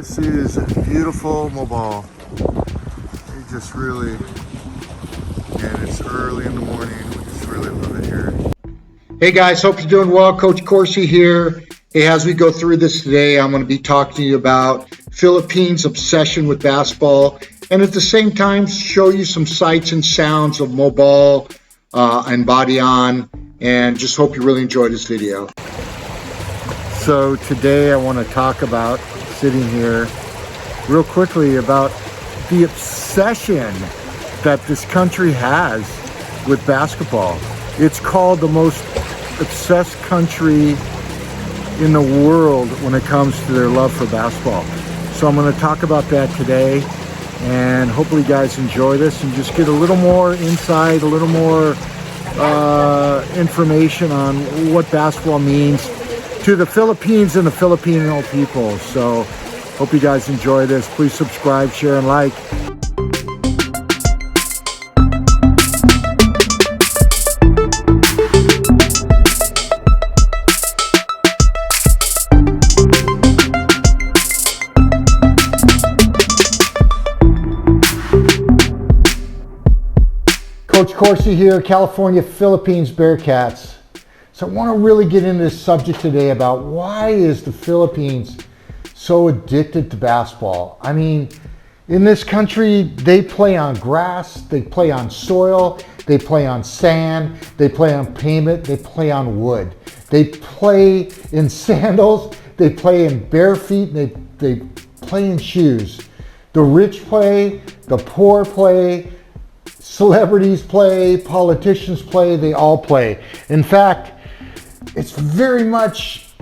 This is beautiful mobile. It just really, and it's early in the morning. We just really love it here. Hey guys, hope you're doing well. Coach Corsi here. Hey, as we go through this today, I'm going to be talking to you about Philippines' obsession with basketball, and at the same time show you some sights and sounds of mobile and body on, and just hope you really enjoy this video. So today I want to talk about, sitting here real quickly, about the obsession that this country has with basketball. It's called the most obsessed country in the world when it comes to their love for basketball. So I'm going to talk about that today, and hopefully you guys enjoy this and just get a little more insight, a little more information on what basketball means to the Philippines and the Filipino people. So hope you guys enjoy this. Please subscribe, share, and like. Coach Corsi here, California Philippines Bearcats. So I want to really get into this subject today about why is the Philippines so addicted to basketball. I mean, in this country, they play on grass, they play on soil, they play on sand, they play on pavement, they play on wood. They play in sandals, they play in bare feet, they play in shoes. The rich play, the poor play, celebrities play, politicians play, they all play. In fact, it's very much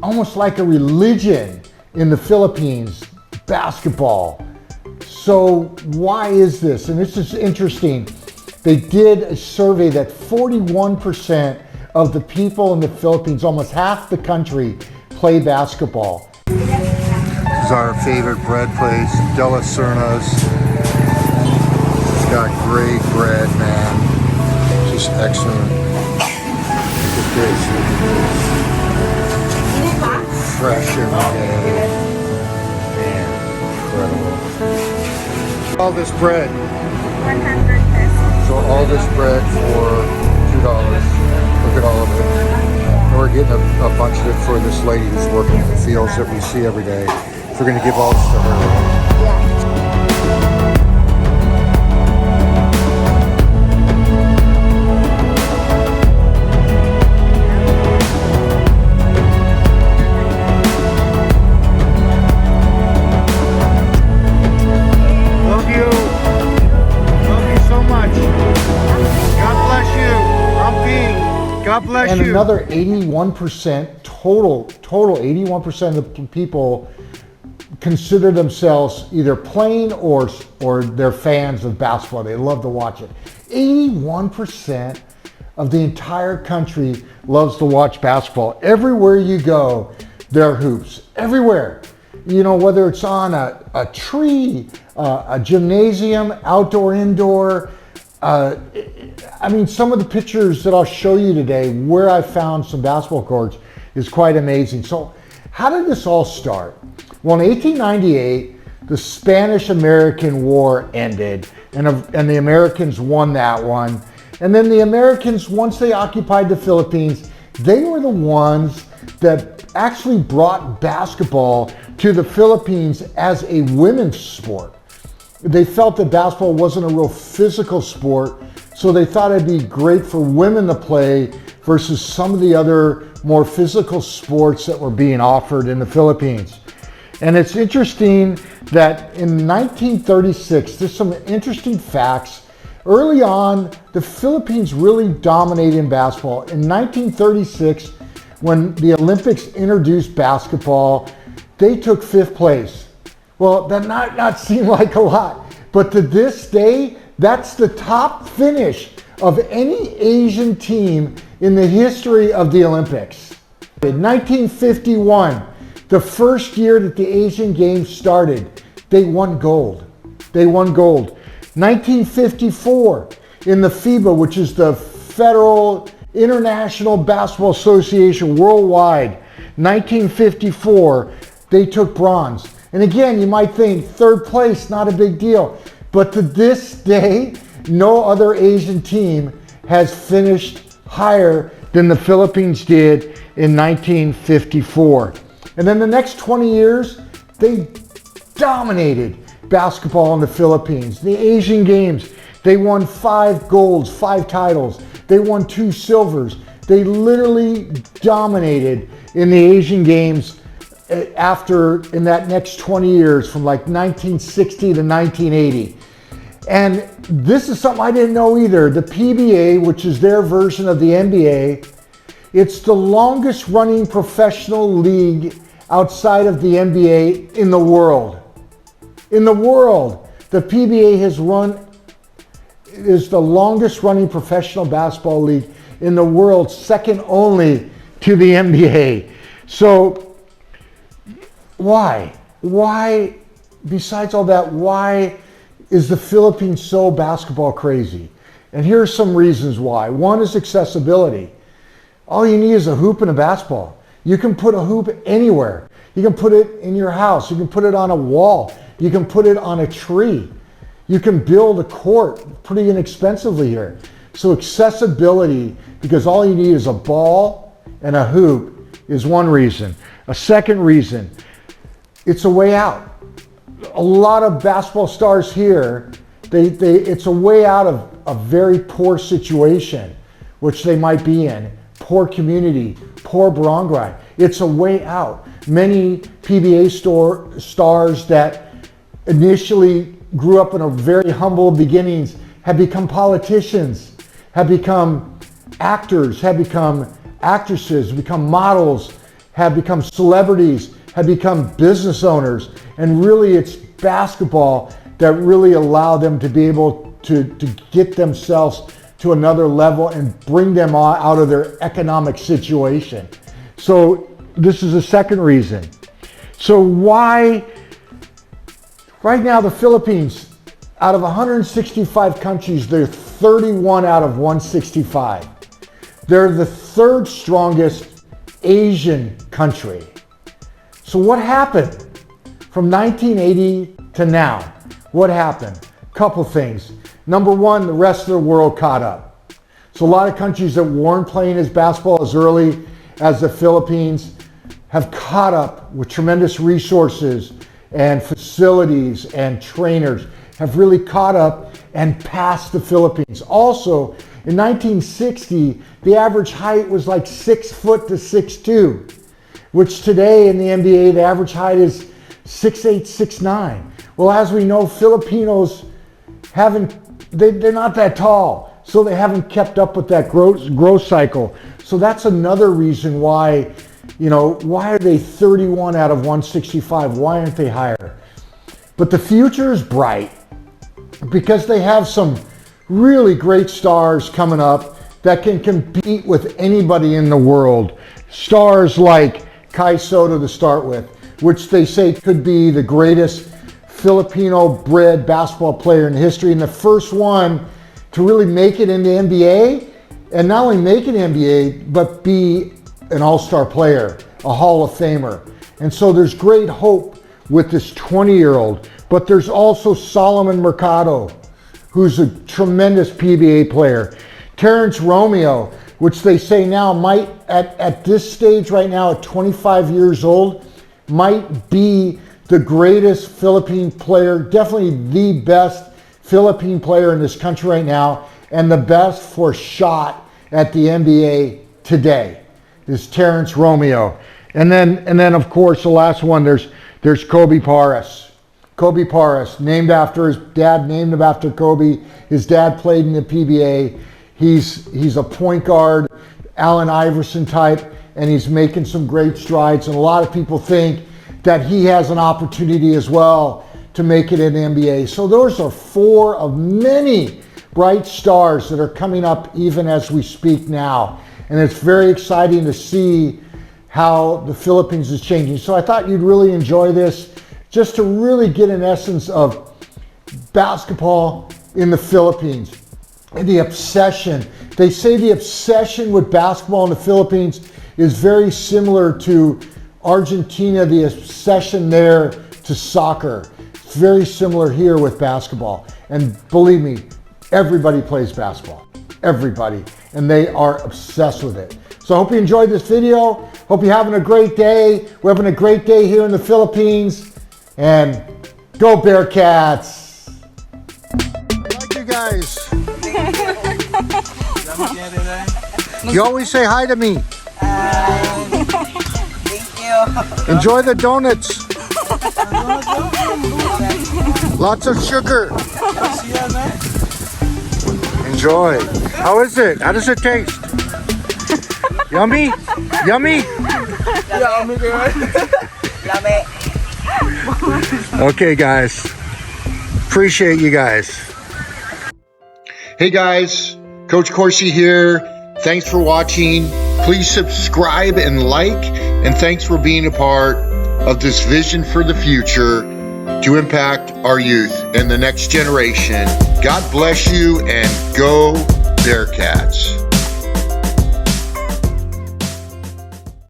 almost like a religion in the Philippines, basketball. So why is this? And this is interesting. They did a survey that 41% of the people in the Philippines, almost half the country, play basketball. This is our favorite bread place, De La Serna's. It's got great bread, man. Just excellent. Look at this, look at this. Fresh every day. Man, incredible. All this bread. 100 pesos. So all this bread for $2. Look at all of it. And we're getting a bunch of it for this lady who's working in the fields that we see every day. We're going to give all this to her. God bless you. And another 81%, total 81% of the people consider themselves either playing or they're fans of basketball. They love to watch it. 81% of the entire country loves to watch basketball. Everywhere you go, there are hoops. Everywhere. You know, whether it's on a tree, a gymnasium, outdoor, indoor. I mean, some of the pictures that I'll show you today where I found some basketball courts is quite amazing. So how did this all start? Well, in 1898, the Spanish-American War ended, and the Americans won that one. And then the Americans, once they occupied the Philippines, they were the ones that actually brought basketball to the Philippines as a women's sport. They felt that basketball wasn't a real physical sport, so they thought it'd be great for women to play versus some of the other more physical sports that were being offered in the Philippines. And it's interesting that in 1936, there's some interesting facts. Early on, the Philippines really dominated in basketball. In 1936, when the Olympics introduced basketball, they took 5th place. Well, that might not seem like a lot, but to this day, that's the top finish of any Asian team in the history of the Olympics. In 1951, the first year that the Asian Games started, they won gold. They won gold. 1954, in the FIBA, which is the Federal International Basketball Association worldwide, 1954, they took bronze. And again, you might think third place, not a big deal. But to this day, no other Asian team has finished higher than the Philippines did in 1954. And then the next 20 years, they dominated basketball in the Philippines. The Asian Games, they won 5 golds, 5 titles. They won 2 silvers. They literally dominated in the Asian Games in that next 20 years, from like 1960 to 1980. And this is something I didn't know either. The PBA, which is their version of the NBA, it's the longest running professional league outside of the NBA in the world. In the world, the PBA is the longest running professional basketball league in the world, second only to the NBA. So why, besides all that, why is the Philippines so basketball crazy? And here are some reasons why. One is accessibility. All you need is a hoop and a basketball. You can put a hoop anywhere. You can put it in your house. You can put it on a wall. You can put it on a tree. You can build a court pretty inexpensively here. So accessibility, because all you need is a ball and a hoop, is one reason. A second reason, it's a way out. A lot of basketball stars here, it's a way out of a very poor situation, which they might be in. Poor community, poor barangay. It's a way out. Many PBA stars that initially grew up in a very humble beginnings have become politicians, have become actors, have become actresses, become models, have become celebrities, have become business owners. And really it's basketball that really allowed them to be able to get themselves to another level and bring them out of their economic situation. So this is the second reason. So why, right now the Philippines, out of 165 countries, they're 31 out of 165. They're the third strongest Asian country. So what happened from 1980 to now? What happened? Couple things. Number one, the rest of the world caught up. So a lot of countries that weren't playing as basketball as early as the Philippines have caught up with tremendous resources and facilities and trainers, have really caught up and passed the Philippines. Also, in 1960, the average height was like 6 foot to 6'2", which today in the NBA, the average height is 6'8", 6'9". Well, as we know, Filipinos they're not that tall, so they haven't kept up with that growth cycle. So that's another reason why, why are they 31 out of 165? Why aren't they higher? But the future is bright because they have some really great stars coming up that can compete with anybody in the world. Stars like Kai Soto to start with, which they say could be the greatest Filipino-bred basketball player in history and the first one to really make it in the NBA, and not only make it in the NBA, but be an all-star player, a Hall of Famer. And so there's great hope with this 20-year-old, but there's also Solomon Mercado, who's a tremendous PBA player. Terrence Romeo, which they say now might, at this stage right now, at 25 years old, might be the greatest Philippine player, definitely the best Philippine player in this country right now, and the best for shot at the NBA today is Terrence Romeo. And then of course the last one, there's Kobe Paras. Kobe Paras, named after his dad, named him after Kobe. His dad played in the PBA. He's a point guard, Allen Iverson type, and he's making some great strides. And a lot of people think that he has an opportunity as well to make it in the NBA. So those are 4 of many bright stars that are coming up even as we speak now. And it's very exciting to see how the Philippines is changing. So I thought you'd really enjoy this, just to really get an essence of basketball in the Philippines and the obsession. They say the obsession with basketball in the Philippines is very similar to Argentina, the obsession there to to soccer. It's very similar here with basketball. And believe me, everybody plays basketball. Everybody. And they are obsessed with it. So I hope you enjoyed this video. Hope you're having a great day. We're having a great day here in the Philippines. And go Bearcats! I like you guys. You always say hi to me. Thank you. Enjoy the donuts. Lots of sugar. Enjoy. How is it? How does it taste? Yummy? Yummy? Yummy, girl. Yummy. Okay, guys. Appreciate you guys. Hey, guys. Coach Corsi here. Thanks for watching. Please subscribe and like. And thanks for being a part of this vision for the future to impact our youth and the next generation. God bless you and go Bearcats.